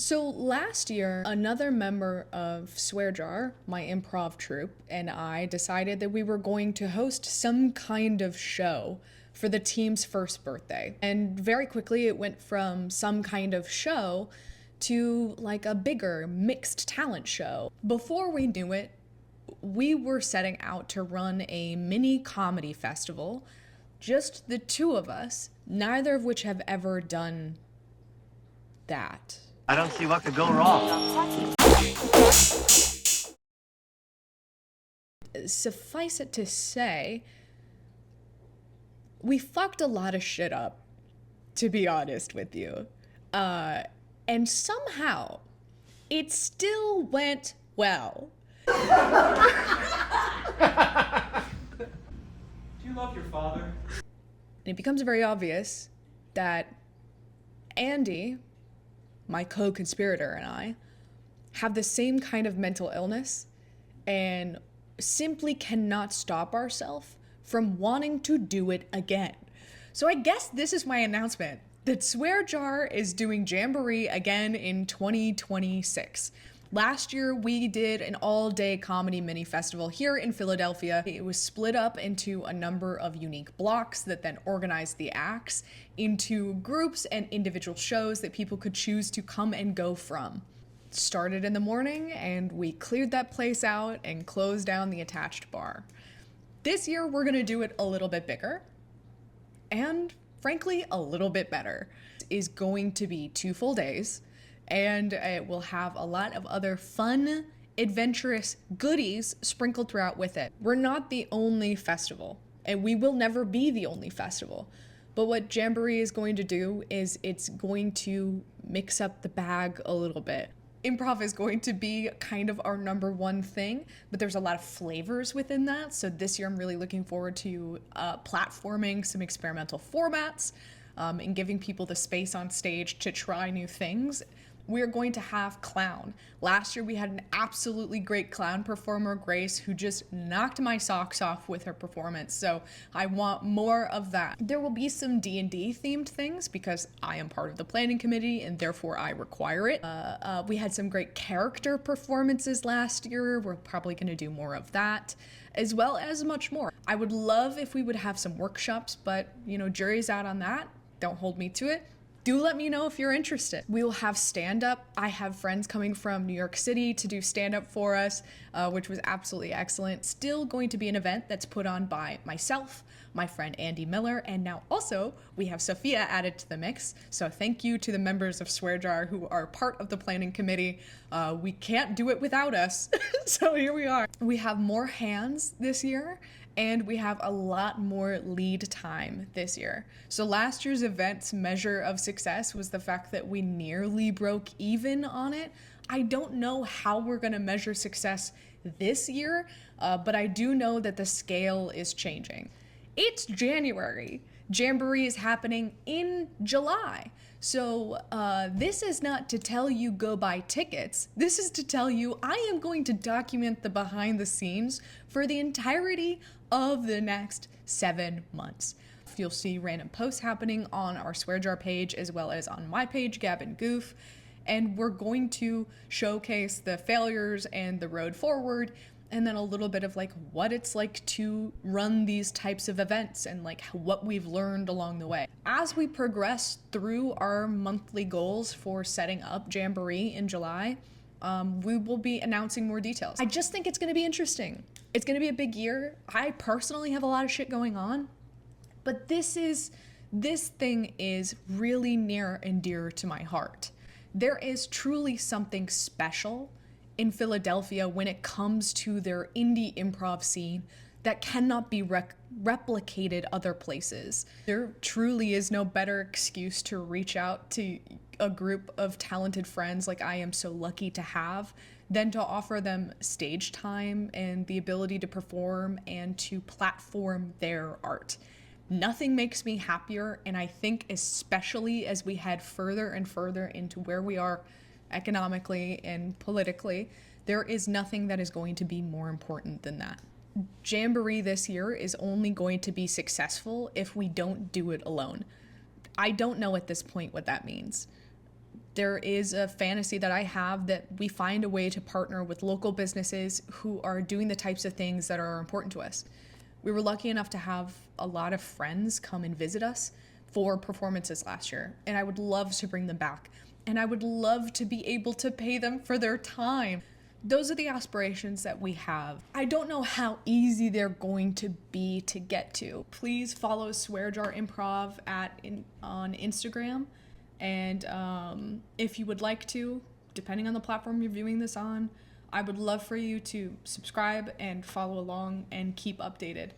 So last year, another member of Swear Jar, my improv troupe, and I decided that we were going to host some kind of show for the team's first birthday. And very quickly, it went from some kind of show to like a bigger mixed talent show. Before we knew it, we were setting out to run a mini comedy festival, just the two of us, neither of which have ever done that. I don't see what could go wrong. Suffice it to say, we fucked a lot of shit up, to be honest with you. And somehow, it still went well. Do you love your father? And it becomes very obvious that Andy, my co-conspirator, and I have the same kind of mental illness and simply cannot stop ourselves from wanting to do it again. So I guess this is my announcement that Swear Jar is doing Jamboree again in 2026. Last year, we did an all-day comedy mini festival here in Philadelphia. It was split up into a number of unique blocks that then organized the acts into groups and individual shows that people could choose to come and go from. Started in the morning, and we cleared that place out and closed down the attached bar. This year, we're gonna do it a little bit bigger, and frankly, a little bit better. It is going to be 2 full days, and it will have a lot of other fun, adventurous goodies sprinkled throughout with it. We're not the only festival, and we will never be the only festival. But what Jamboree is going to do is it's going to mix up the bag a little bit. Improv is going to be kind of our number one thing, but there's a lot of flavors within that. So this year I'm really looking forward to platforming some experimental formats and giving people the space on stage to try new things. We're going to have clown. Last year we had an absolutely great clown performer, Grace, who just knocked my socks off with her performance. So I want more of that. There will be some D&D themed things because I am part of the planning committee and therefore I require it. We had some great character performances last year. We're probably going to do more of that, as well as much more. I would love if we would have some workshops, but jury's out on that. Don't hold me to it. Do let me know if you're interested. We will have stand-up. I have friends coming from New York City to do stand-up for us, which was absolutely excellent. Still going to be an event that's put on by myself, my friend Andy Miller, and now also we have Sophia added to the mix. So thank you to the members of Swear Jar who are part of the planning committee. We can't do it without us, so here we are. We have more hands this year, and we have a lot more lead time this year. So last year's event's measure of success was the fact that we nearly broke even on it. I don't know how we're gonna measure success this year, but I do know that the scale is changing. It's January. Jamboree is happening in July. So this is not to tell you go buy tickets. This is to tell you I am going to document the behind the scenes for the entirety of the next 7 months. You'll see random posts happening on our Swear Jar page as well as on my page, Gavin Goof. And we're going to showcase the failures and the road forward, and then a little bit of like what it's like to run these types of events and like what we've learned along the way. As we progress through our monthly goals for setting up Jamboree in July, we will be announcing more details. I just think it's gonna be interesting. It's gonna be a big year. I personally have a lot of shit going on, but this thing is really near and dear to my heart. There is truly something special in Philadelphia when it comes to their indie improv scene that cannot be replicated other places. There truly is no better excuse to reach out to a group of talented friends like I am so lucky to have than to offer them stage time and the ability to perform and to platform their art. Nothing makes me happier, and I think especially as we head further and further into where we are economically and politically, there is nothing that is going to be more important than that. Jamboree this year is only going to be successful if we don't do it alone. I don't know at this point what that means. There is a fantasy that I have that we find a way to partner with local businesses who are doing the types of things that are important to us. We were lucky enough to have a lot of friends come and visit us for performances last year, and I would love to bring them back. And I would love to be able to pay them for their time. Those are the aspirations that we have. I don't know how easy they're going to be to get to. Please follow Swear Jar Improv on Instagram. And if you would like to, depending on the platform you're viewing this on, I would love for you to subscribe and follow along and keep updated.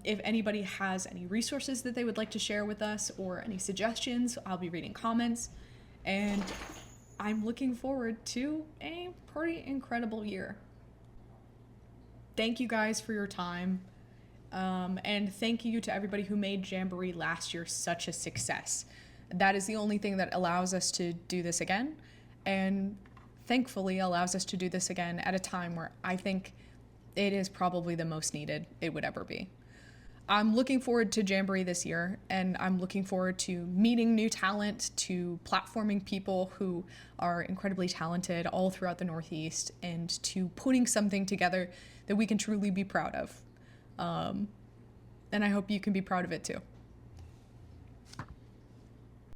If anybody has any resources that they would like to share with us or any suggestions, I'll be reading comments. And I'm looking forward to a pretty incredible year. Thank you guys for your time. And thank you to everybody who made Jamboree last year such a success. That is the only thing that allows us to do this again, and thankfully allows us to do this again at a time where I think it is probably the most needed it would ever be. I'm looking forward to Jamboree this year, and I'm looking forward to meeting new talent, to platforming people who are incredibly talented all throughout the Northeast, and to putting something together that we can truly be proud of. And I hope you can be proud of it too.